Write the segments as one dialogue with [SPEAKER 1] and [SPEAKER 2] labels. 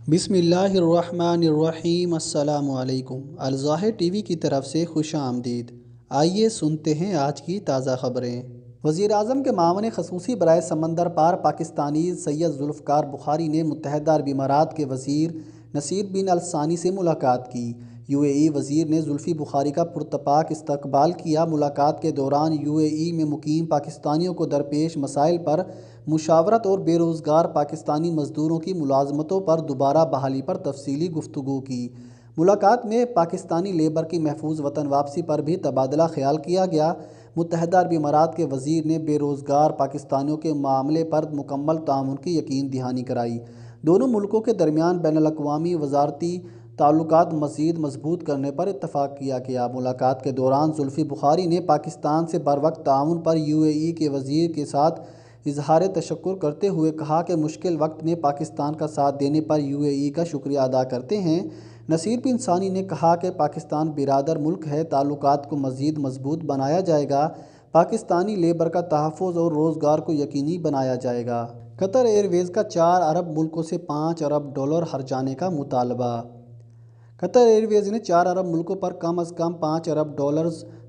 [SPEAKER 1] बिस्मिल्लाहिर्रहमानिर्रहीम। अस्सलामु अलैकुम। अलज़ाहिर टीवी की तरफ से खुश आमदीद। आइए सुनते हैं आज की ताज़ा खबरें। वज़ीर आज़म के मामले ख़ुसूसी बराए समंदर पार पाकिस्तानी सैयद ज़ुल्फ़िकार बुख़ारी ने मुत्तहिदा अरब इमारात के वज़ीर नसीर बिन अल सानी से मुलाकात की। यूएई वज़ीर ने ज़ुल्फ़ी बुख़ारी का पुरतपाक इस्तकबाल किया। मुलाकात के दौरान यूएई में मुकीम पाकिस्तानियों को दरपेश मसाइल पर मुशावरत और बेरोज़गार पाकिस्तानी मज़दूरों की मुलाज़मतों पर दोबारा बहाली पर तफसीली गुफ्तगू की। मुलाकात में पाकिस्तानी लेबर की महफूज वतन वापसी पर भी तबादला ख्याल किया गया। मुत्तहिदा अरब इमारात के वज़ीर ने बेरोज़गार पाकिस्तानियों के मामले पर मुकम्मल ताउन की यकीन दहानी कराई। दोनों मुल्कों के दरमियान बैनुल-अक़वामी वज़ारती ताल्लुकात मज़ीद मजबूत करने पर इत्तफ़ाक़ किया गया। मुलाकात के दौरान ज़ुल्फ़ी बुख़ारी ने पाकिस्तान से बरवक्त ताउन पर यूएई के वज़ीर के साथ इजहार तशक्कुर करते हुए कहा कि मुश्किल वक्त में पाकिस्तान का साथ देने पर यूएई का शुक्रिया अदा करते हैं। नसीर बिन सानी ने कहा कि पाकिस्तान बिरादर मुल्क है, ताल्लुकात को मज़ीद मजबूत बनाया जाएगा, पाकिस्तानी लेबर का तहफ़्फ़ुज़ और रोज़गार को यकीनी बनाया जाएगा। कतर एयरवेज़ का 4 अरब मुल्कों से $5 अरब हर्जाने का मुतालबा। कतर एयरवेज़ ने 4 अरब मुल्कों पर कम अज़ कम $5 अरब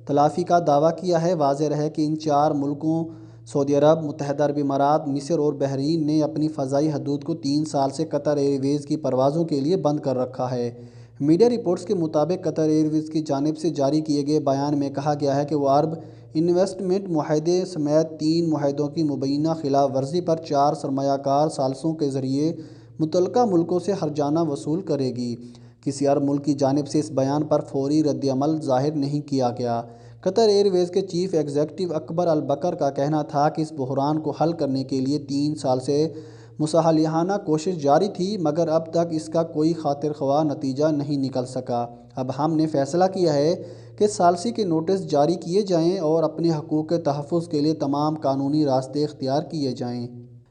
[SPEAKER 1] तलाफ़ी का दावा किया है। वाज़ेह है कि इन 4 मुल्कों सऊदी अरब, मुत्तहिदा अरब इमारात, मिस्र और बहरीन ने अपनी फ़ज़ाई हदूद को 3 साल से कतर एयरवेज़ की परवाज़ों के लिए बंद कर रखा है। मीडिया रिपोर्ट्स के मुताबिक कतर एयरवेज़ की जानिब से जारी किए गए बयान में कहा गया है कि वह अरब इन्वेस्टमेंट मुआहदे समेत 3 मुआहदों की मुबैना खिलाफ वर्जी पर 4 सरमायाकार सालसों के ज़रिए मुतल्लिक़ा मुल्कों से हर्जाना वसूल करेगी। किसी अरब मुल्क की जानिब से इस बयान पर फ़ौरी रद्द-ए-अमल ज़ाहिर नहीं किया गया। कतर एयरवेज़ के चीफ़ एग्जीक्यूटिव अकबर अल बकर का कहना था कि इस बहरान को हल करने के लिए 3 साल से मुसालिहाना कोशिश जारी थी, मगर अब तक इसका कोई खातिर ख्वाह नतीजा नहीं निकल सका। अब हमने फ़ैसला किया है कि सालसी के नोटिस जारी किए जाएँ और अपने हकूक़ के तहफ़्फ़ुज़ के लिए तमाम कानूनी रास्ते इख्तियार किए जाएँ।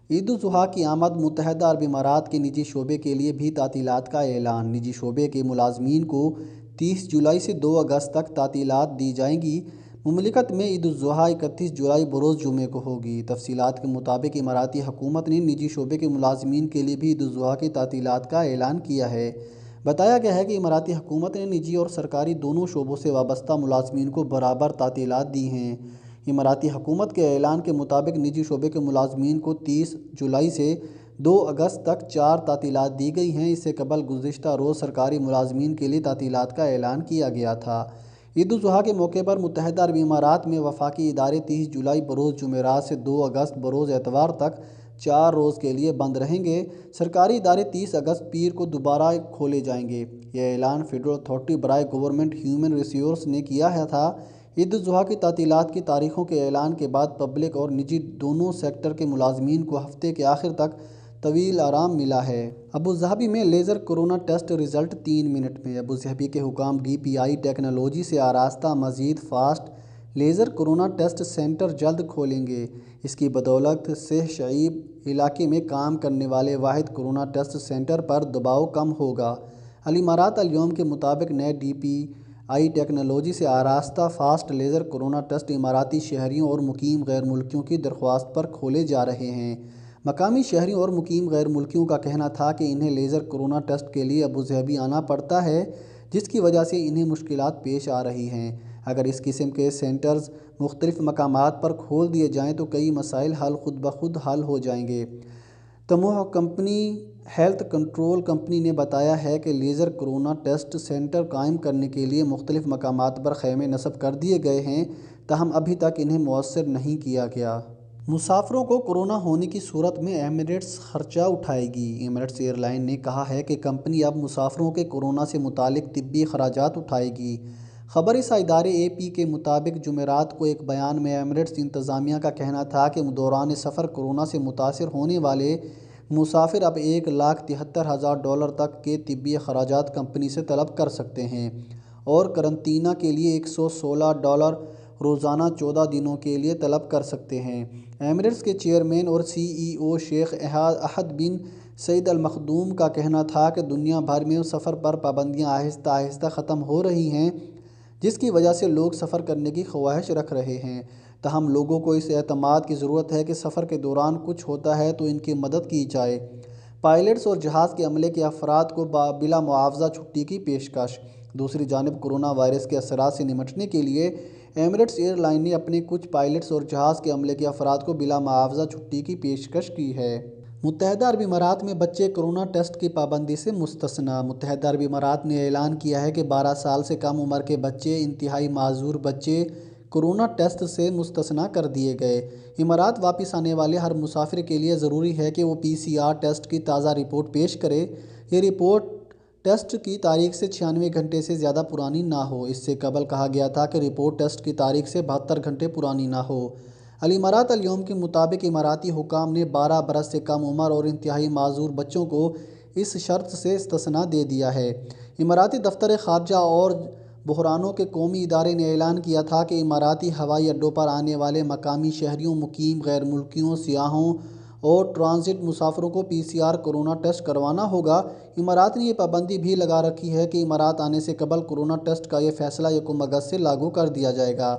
[SPEAKER 1] ईद उल ज़ुहा की आमद। मुत्तहिदा अरब इमारात के निजी शोबे के लिए भी तातीलात का ऐलान। निजी शोबे के मुलाज़मीन को 30 जुलाई से 2 अगस्त तक तातीलात दी जाएंगी। मुमलिकत में ईद उल ज़ुहा 31 जुलाई बरोज़ जुमे को होगी। तफसीलात के मुताबिक इमाराती हुकूमत ने निजी शोबे के मुलाज़मीन के लिए भी ईद उल ज़ुहा की तातीलात का ऐलान किया है। बताया गया है कि इमाराती हुकूमत ने निजी और सरकारी दोनों शोबों से वाबस्ता मुलाज़मीन को बराबर तातीलात दी हैं। इमाराती हुकूमत के ऐलान के मुताबिक निजी शोबे के मुलाज़मीन को 30 जुलाई से 2 अगस्त तक 4 तातीलात दी गई हैं। इससे कबल गुज़िश्ता रोज़ सरकारी मुलाज़मीन के लिए तातीलात का ऐलान किया गया था। ईद उल ज़ुहा के मौके पर मुत्तहिदा अरब इमारात में वफाकी इदारे 30 जुलाई बरोज़ जुमेरात से 2 अगस्त बरोज़ एतवार तक 4 रोज़ के लिए बंद रहेंगे। सरकारी इदारे 30 अगस्त पीर को दोबारा खोले जाएंगे। यह ऐलान फेडरल अथॉरिटी बराए गवर्नमेंट ह्यूमन रिसोर्स ने किया है था। ईद उल ज़ुहा की तातीलात की तारीख़ों के ऐलान के बाद पब्लिक और निजी दोनों सेक्टर के मुलाज़मीन को हफ्ते के आखिर तक तवील आराम मिला है। अबूज़ाबी में laser corona test result 3 minute में। अबूज़ाबी के हुकाम DPI टेक्नोलॉजी से आरास्ता मज़ीद fast laser corona test centre जल्द खोलेंगे। इसकी बदौलत से शईब इलाके में काम करने वाले वाहिद कोरोना टेस्ट सेंटर पर दबाव कम होगा। अल इमारात अल यौम के मुताबिक नए DPI टेक्नोलॉजी से आरास्ता फ़ास्ट लेज़र कोरोना टेस्ट इमाराती शहरियों और मुकीम गैर मुल्कियों की दरख्वास्त पर खोले जा रहे हैं। मकामी शहरियों और मुकीम गैर मुल्कियों का कहना था कि इन्हें लेज़र कोरोना टेस्ट के लिए अबूज़ाबी आना पड़ता है, जिसकी वजह से इन्हें मुश्किलात पेश आ रही हैं। अगर इस किस्म के सेंटर्स मुख्तलिफ़ मकामात पर खोल दिए जाएँ तो कई मसाइल खुद ब खुद हल हो जाएंगे। तमोह कंपनी हेल्थ कंट्रोल कंपनी ने बताया है कि लेज़र कोरोना टेस्ट सेंटर कायम करने के लिए मुख्तलिफ़ मकामात पर ख़ैमे नस्ब कर दिए गए हैं, ताहम अभी तक इन्हें मुयस्सर नहीं किया गया। मुसाफिरों को कोरोना होने की सूरत में एमिरेट्स खर्चा उठाएगी। एमिरेट्स एयरलाइन ने कहा है कि कंपनी अब मुसाफिरों के कोरोना से मुतालिक तिब्बी खराजात उठाएगी। खबर रसा इदारे AP के मुताबिक जुमेरात को एक बयान में एमिरेट्स इंतज़ामिया का कहना था कि दौरान सफ़र कोरोना से मुतासिर होने वाले मुसाफिर अब $1,73,000 तक के तिब्बी खराजात कंपनी से तलब कर सकते हैं और करंतना के लिए $116 रोज़ाना 14 दिनों के लिए तलब कर सकते हैं। एमिरेट्स के चेयरमैन और CEO शेख अहद बिन सईद अल मखदूम का कहना था कि दुनिया भर में सफ़र पर पाबंदियां आहिस्ता आहिस्ता ख़त्म हो रही हैं, जिसकी वजह से लोग सफ़र करने की ख्वाहिश रख रहे हैं। ताहम लोगों को इस एतमाद की ज़रूरत है कि सफ़र के दौरान कुछ होता है तो इनकी मदद की जाए। پائلٹس اور جہاز کے عملے کے افراد کو بلا معاوضہ چھٹی کی پیشکش۔ دوسری جانب کورونا وائرس کے اثرات سے نمٹنے کے لیے ایمریٹس ایئر لائن نے اپنے کچھ پائلٹس اور جہاز کے عملے کے افراد کو بلا معاوضہ چھٹی کی پیشکش کی ہے۔ متحدہ عرب امارات میں بچے کورونا ٹیسٹ کی پابندی سے مستثنی۔ متحدہ عرب امارات نے اعلان کیا ہے کہ 12 سال سے کم عمر کے بچے، انتہائی معذور بچے کورونا ٹیسٹ سے مستثنی کر دیے گئے۔ امارات واپس آنے والے ہر مسافر کے لیے ضروری ہے کہ وہ PCR ٹیسٹ کی تازہ رپورٹ پیش کرے۔ یہ رپورٹ ٹیسٹ کی تاریخ سے 96 گھنٹے سے زیادہ پرانی نہ ہو۔ اس سے قبل کہا گیا تھا کہ رپورٹ ٹیسٹ کی تاریخ سے 72 گھنٹے پرانی نہ ہو۔ الامارات الیوم کے مطابق اماراتی حکام نے 12 برس سے کم عمر اور انتہائی معذور بچوں کو اس شرط سے استثنیٰ دے دیا ہے۔ اماراتی دفتر خارجہ اور بحرانوں کے قومی ادارے نے اعلان کیا تھا کہ اماراتی ہوائی اڈوں پر آنے والے مقامی شہریوں، مقیم غیر ملکیوں، سیاحوں اور ٹرانزٹ مسافروں کو PCR کورونا ٹیسٹ کروانا ہوگا۔ امارات نے یہ پابندی بھی لگا رکھی ہے کہ امارات آنے سے قبل کورونا ٹیسٹ کا یہ فیصلہ 1 اگست سے لاگو کر دیا جائے گا۔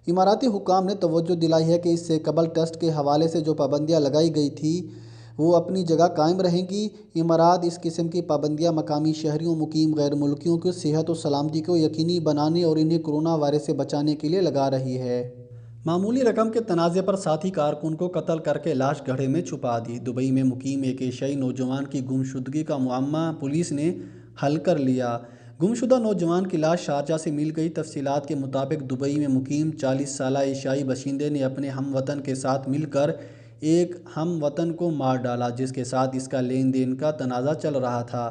[SPEAKER 1] اماراتی حکام نے توجہ دلائی ہے کہ اس سے قبل ٹیسٹ کے حوالے سے جو پابندیاں لگائی گئی تھیں وہ اپنی جگہ قائم رہیں گی۔ امارات اس قسم کی پابندیاں مقامی شہریوں، مقیم غیر ملکیوں کی صحت و سلامتی کو یقینی بنانے اور انہیں کورونا وائرس سے بچانے کے لیے لگا رہی ہے۔ معمولی رقم کے تنازع پر ساتھی کارکن کو قتل کر کے لاش گڑھے میں چھپا دی۔ دبئی میں مقیم ایک ایشیائی نوجوان کی گمشدگی کا معمہ پولیس نے حل کر لیا۔ گمشدہ نوجوان کی لاش شارجہ سے مل گئی۔ تفصیلات کے مطابق دبئی میں مقیم 40 سالہ ایشیائی باشندے نے اپنے ہم وطن کے ساتھ مل کر ایک ہم وطن کو مار ڈالا جس کے ساتھ اس کا لین دین کا تنازع چل رہا تھا۔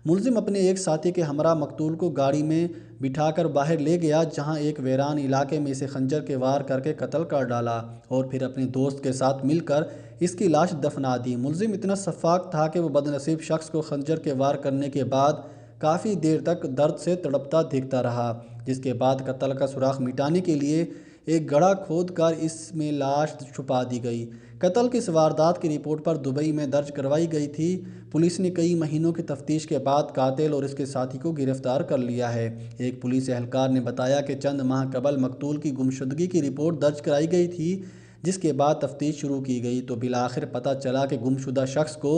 [SPEAKER 1] ملزم اپنے ایک ساتھی کے ہمراہ مقتول کو گاڑی میں بٹھا کر باہر لے گیا جہاں ایک ویران علاقے میں اسے خنجر کے وار کر کے قتل کر ڈالا اور پھر اپنے دوست کے ساتھ مل کر اس کی لاش دفنا دی۔ ملزم اتنا شفاق تھا کہ وہ بدنصیب شخص کو خنجر کے وار کرنے کے بعد کافی دیر تک درد سے تڑپتا دیکھتا رہا، جس کے بعد قتل کا سراغ مٹانے کے لیے ایک گڑھا کھود کر اس میں لاش چھپا دی گئی۔ قتل کی اس واردات کی رپورٹ پر دبئی میں درج کروائی گئی تھی۔ پولیس نے کئی مہینوں کی تفتیش کے بعد قاتل اور اس کے ساتھی کو گرفتار کر لیا ہے۔ ایک پولیس اہلکار نے بتایا کہ چند ماہ قبل مقتول کی گمشدگی کی رپورٹ درج کرائی گئی تھی جس کے بعد تفتیش شروع کی گئی تو بالآخر پتہ چلا کہ گمشدہ شخص کو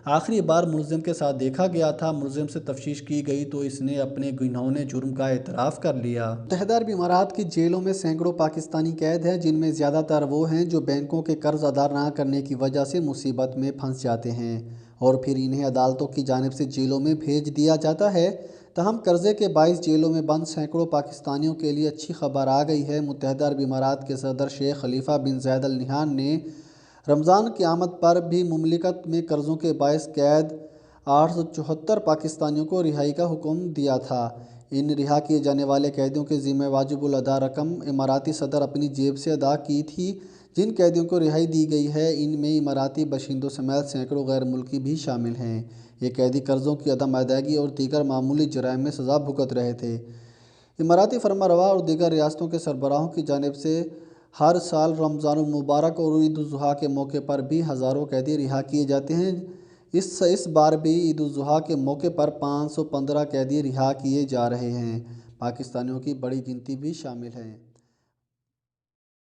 [SPEAKER 1] آخری بار ملزم کے ساتھ دیکھا گیا تھا۔ ملزم سے تفتیش کی گئی تو اس نے اپنے گنہوں جرم کا اعتراف کر لیا۔ متحدہ عرب امارات کی جیلوں میں سینکڑوں پاکستانی قید ہیں جن میں زیادہ تر وہ ہیں جو بینکوں کے قرض ادا نہ کرنے کی وجہ سے مصیبت میں پھنس جاتے ہیں اور پھر انہیں عدالتوں کی جانب سے جیلوں میں بھیج دیا جاتا ہے۔ تاہم قرضے کے باعث جیلوں میں بند سینکڑوں پاکستانیوں کے لیے اچھی خبر آ گئی ہے۔ متحدہ عرب امارات کے صدر شیخ خلیفہ بن زاید ال نہیان نے رمضان کی آمد پر بھی مملکت میں قرضوں کے باعث قید 874 پاکستانیوں کو رہائی کا حکم دیا تھا۔ ان رہا کیے جانے والے قیدیوں کے ذمہ واجب الادا رقم اماراتی صدر اپنی جیب سے ادا کی تھی۔ جن قیدیوں کو رہائی دی گئی ہے ان میں اماراتی باشندوں سمیت سینکڑوں غیر ملکی بھی شامل ہیں۔ یہ قیدی قرضوں کی عدم ادائیگی اور دیگر معمولی جرائم میں سزا بھگت رہے تھے۔ اماراتی فرمانروا اور دیگر ریاستوں کے سربراہوں کی جانب سے ہر سال رمضان المبارک اور عید الاضحیٰ کے موقع پر بھی ہزاروں قیدی رہا کیے جاتے ہیں۔ اس بار بھی عید الاضحیٰ کے موقع پر 515 قیدی رہا کیے جا رہے ہیں۔ پاکستانیوں کی بڑی گنتی بھی شامل ہیں۔